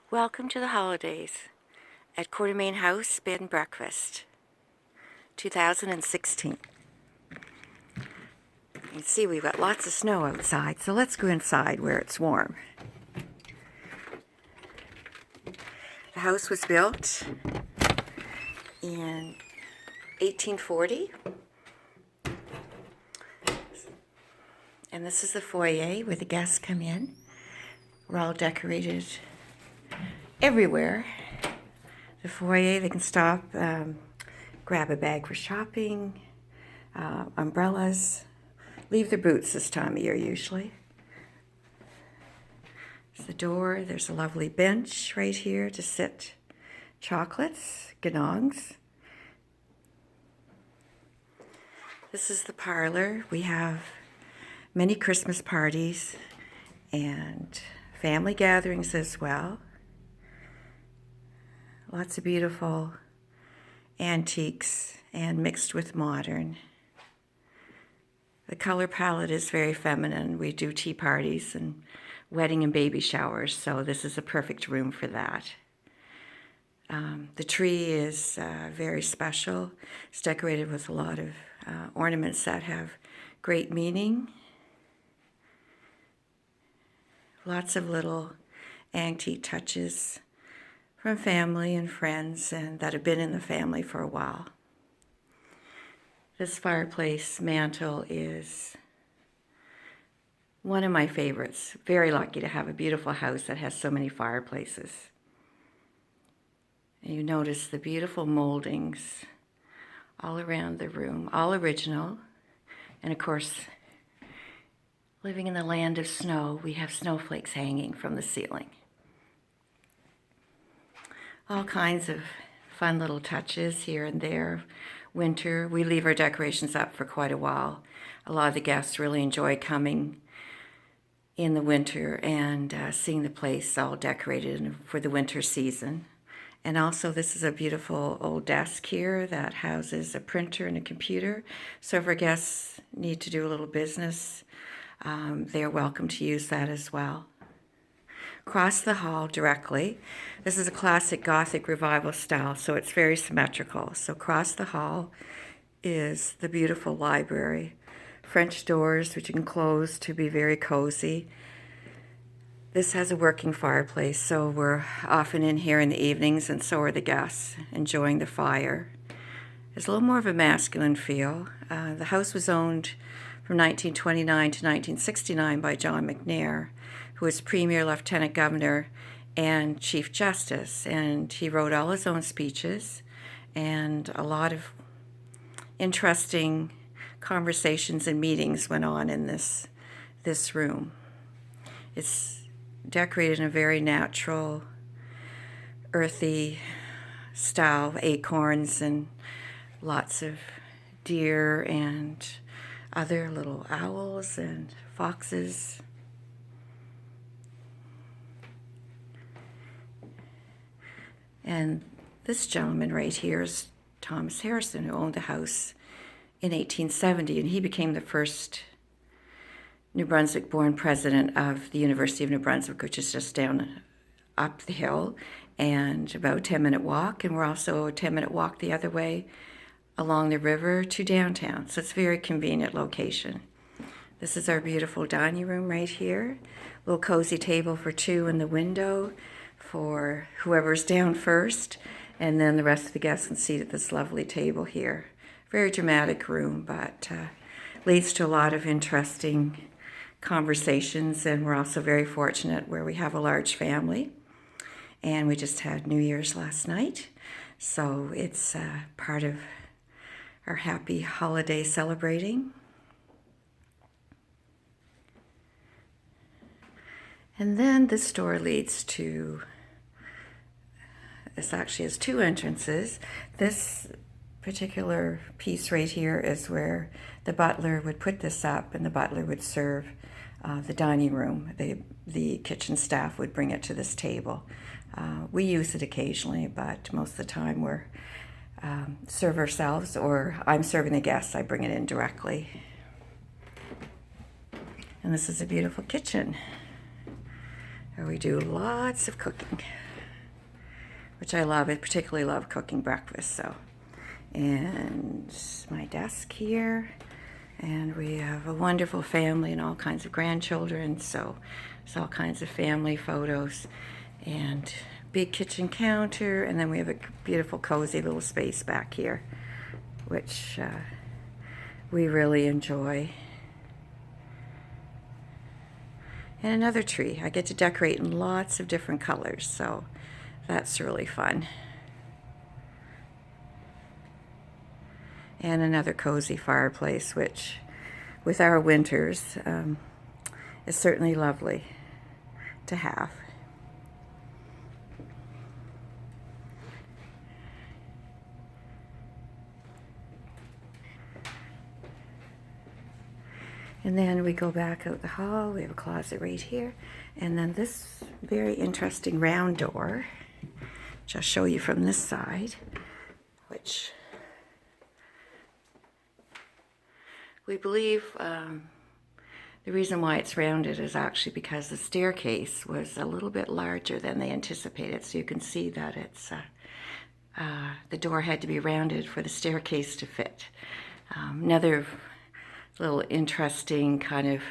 Welcome to the holidays at Quartermain House Bed and Breakfast, 2016. You can see we've got lots of snow outside, so let's go inside where it's warm. The house was built in 1840, and this is the foyer where the guests come in. We're all decorated everywhere. The foyer, they can stop, grab a bag for shopping, umbrellas, leave their boots this time of year usually. There's the door, there's a lovely bench right here to sit chocolates, ganongs. This is the parlor. We have many Christmas parties and family gatherings as well. Lots of beautiful antiques and mixed with modern. The color palette is very feminine. We do tea parties and wedding and baby showers, so this is a perfect room for that. The tree is very special. It's decorated with a lot of ornaments that have great meaning. Lots of little antique touches from family and friends and that have been in the family for a while. This fireplace mantle is one of my favorites. Very lucky to have a beautiful house that has so many fireplaces. And you notice the beautiful moldings all around the room, all original. And of course, living in the land of snow, we have snowflakes hanging from the ceiling. All kinds of fun little touches here and there. Winter, we leave our decorations up for quite a while. A lot of the guests really enjoy coming in the winter and seeing the place all decorated for the winter season. And also this is a beautiful old desk here that houses a printer and a computer. So if our guests need to do a little business, they're welcome to use that as well. Across the hall directly, this is a classic Gothic revival style, so it's very symmetrical. So across the hall is the beautiful library. French doors, which you can close to be very cozy. This has a working fireplace, so we're often in here in the evenings, and so are the guests, enjoying the fire. There's a little more of a masculine feel. The house was owned from 1929 to 1969 by John McNair, who was Premier, Lieutenant Governor, and Chief Justice. And he wrote all his own speeches, and a lot of interesting conversations and meetings went on in this room. It's decorated in a very natural, earthy style, acorns and lots of deer and other little owls and foxes. And this gentleman right here is Thomas Harrison, who owned the house in 1870, and he became the first New Brunswick-born president of the University of New Brunswick, which is just down up the hill and about a 10-minute walk. And we're also a 10-minute walk the other way along the river to downtown. So it's a very convenient location. This is our beautiful dining room right here. A little cozy table for two in the window for whoever's down first, and then the rest of the guests can seat at this lovely table here. Very dramatic room, but leads to a lot of interesting conversations, and we're also very fortunate where we have a large family, and we just had New Year's last night, so it's part of our happy holiday celebrating. And then this door leads to, this actually has two entrances. This particular piece right here is where the butler would put this up, and the butler would serve the dining room. The kitchen staff would bring it to this table. We use it occasionally, but most of the time we're serve ourselves, or I'm serving the guests. I bring it in directly. And this is a beautiful kitchen where we do lots of cooking. which I love. I particularly love cooking breakfast. So, and my desk here, and we have a wonderful family and all kinds of grandchildren. So it's all kinds of family photos, and big kitchen counter, and then we have a beautiful cozy little space back here, which we really enjoy. And another tree. I get to decorate in lots of different colors, so that's really fun. And another cozy fireplace, which with our winters is certainly lovely to have. And then we go back out the hall. We have a closet right here. And then this very interesting round door, which I'll show you from this side, which we believe the reason why it's rounded is actually because the staircase was a little bit larger than they anticipated. So you can see that it's the door had to be rounded for the staircase to fit. Another little interesting kind of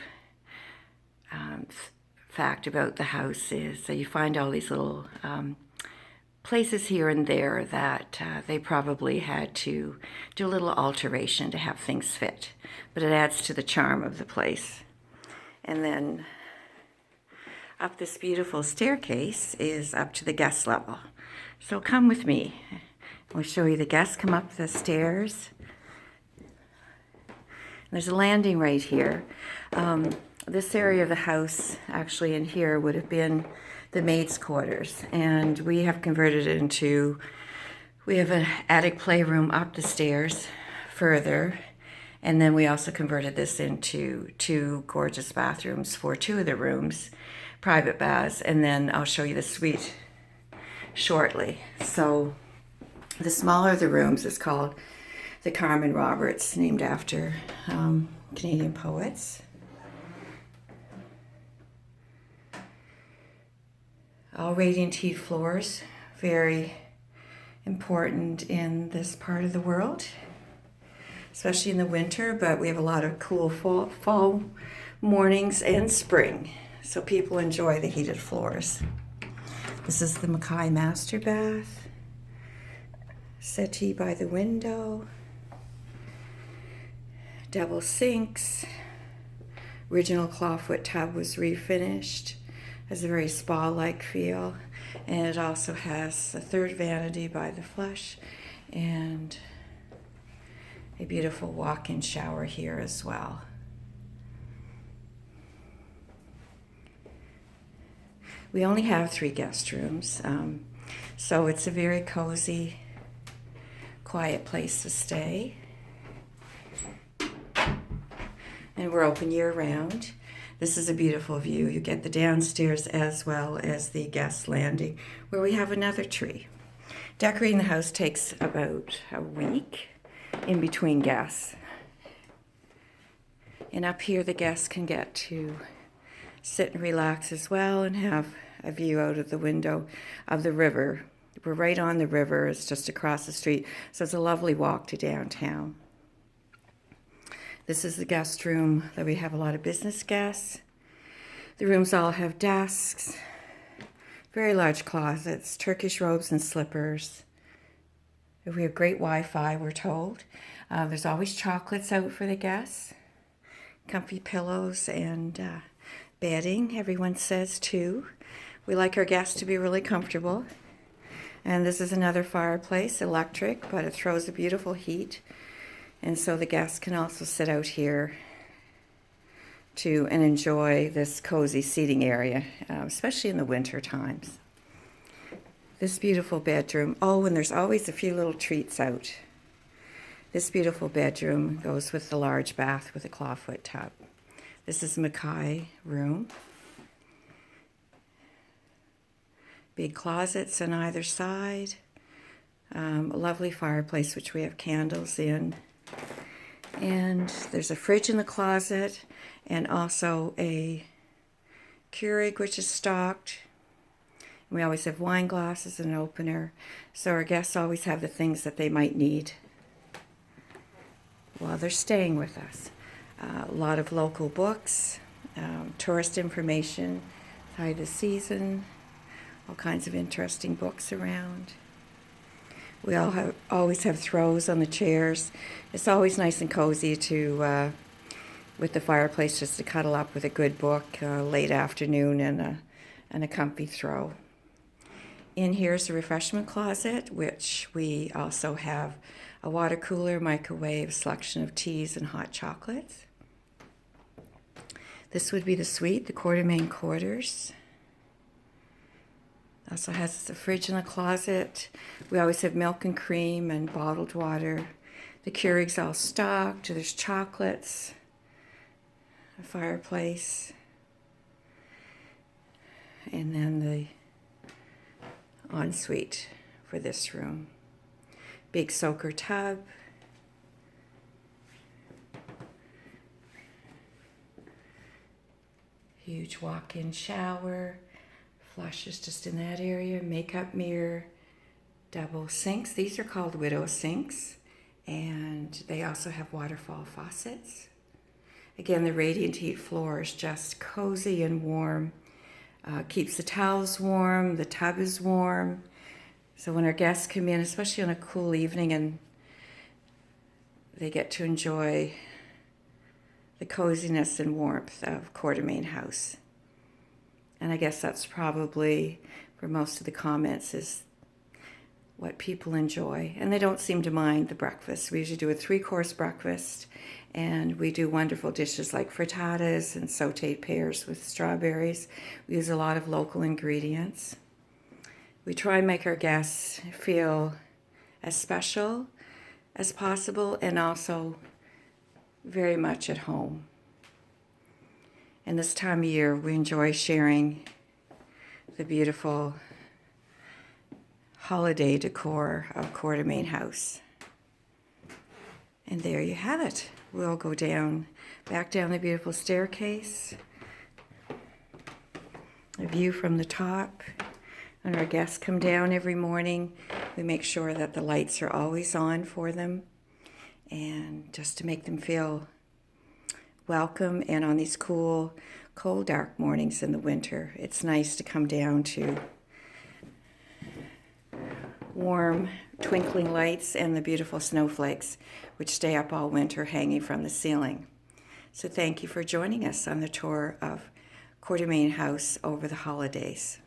fact about the house is that you find all these little places here and there that they probably had to do a little alteration to have things fit, but it adds to the charm of the place. And then up this beautiful staircase is up to the guest level. So come with me. I'll show you the guests come up the stairs. There's a landing right here. This area of the house, actually in here, would have been the maid's quarters. And we have converted it into, we have an attic playroom up the stairs further. And then we also converted this into 2 gorgeous bathrooms for 2 of the rooms, private baths. And then I'll show you the suite shortly. So the smaller of the rooms is called the Carmen Roberts, named after Canadian poets. All radiant heat floors, very important in this part of the world, especially in the winter, but we have a lot of cool fall mornings and spring, so people enjoy the heated floors. This is the Mackay master bath, settee by the window, double sinks, original clawfoot tub was refinished, has a very spa-like feel, and it also has a 3rd vanity by the flush and a beautiful walk-in shower here as well. We only have 3 guest rooms, so it's a very cozy, quiet place to stay. And we're open year-round. This is a beautiful view. You get the downstairs as well as the guest landing, where we have another tree. Decorating the house takes about a week in between guests. And up here the guests can get to sit and relax as well and have a view out of the window of the river. We're right on the river. It's just across the street. So it's a lovely walk to downtown. This is the guest room that we have a lot of business guests. The rooms all have desks, very large closets, Turkish robes and slippers. We have great Wi-Fi, we're told. There's always chocolates out for the guests, comfy pillows and bedding, everyone says too. We like our guests to be really comfortable. And this is another fireplace, electric, but it throws a beautiful heat. And so the guests can also sit out here and enjoy this cozy seating area, especially in the winter times. This beautiful bedroom. Oh, and there's always a few little treats out. This beautiful bedroom goes with the large bath with a clawfoot tub. This is Mackay room. Big closets on either side. A lovely fireplace, which we have candles in. And there's a fridge in the closet and also a Keurig, which is stocked. We always have wine glasses and an opener, so our guests always have the things that they might need while they're staying with us. A lot of local books, tourist information, high the season, all kinds of interesting books around. We always have throws on the chairs. It's always nice and cozy to, with the fireplace, just to cuddle up with a good book, late afternoon, and a comfy throw. In here's the refreshment closet, which we also have a water cooler, microwave, selection of teas and hot chocolates. This would be the suite, the Quartermain quarters. Also has a fridge in the closet. We always have milk and cream and bottled water. The Keurig's all stocked. There's chocolates, a fireplace, and then the ensuite for this room. Big soaker tub. Huge walk-in shower. Flushes just in that area. Makeup mirror. Double sinks. These are called widow sinks. And they also have waterfall faucets. Again, the radiant heat floor is just cozy and warm. Keeps the towels warm. The tub is warm. So when our guests come in, especially on a cool evening, and they get to enjoy the coziness and warmth of Quartermain House. And I guess that's probably, for most of the comments, is what people enjoy. And they don't seem to mind the breakfast. We usually do a 3-course breakfast, and we do wonderful dishes like frittatas and sauteed pears with strawberries. We use a lot of local ingredients. We try and make our guests feel as special as possible and also very much at home. And this time of year, we enjoy sharing the beautiful holiday decor of Quartermain House. And there you have it. We'll go back down the beautiful staircase. A view from the top. When our guests come down every morning, we make sure that the lights are always on for them, and just to make them feel welcome. And on these cool, cold, dark mornings in the winter, it's nice to come down to warm, twinkling lights and the beautiful snowflakes, which stay up all winter hanging from the ceiling. So thank you for joining us on the tour of Quartermain House over the holidays.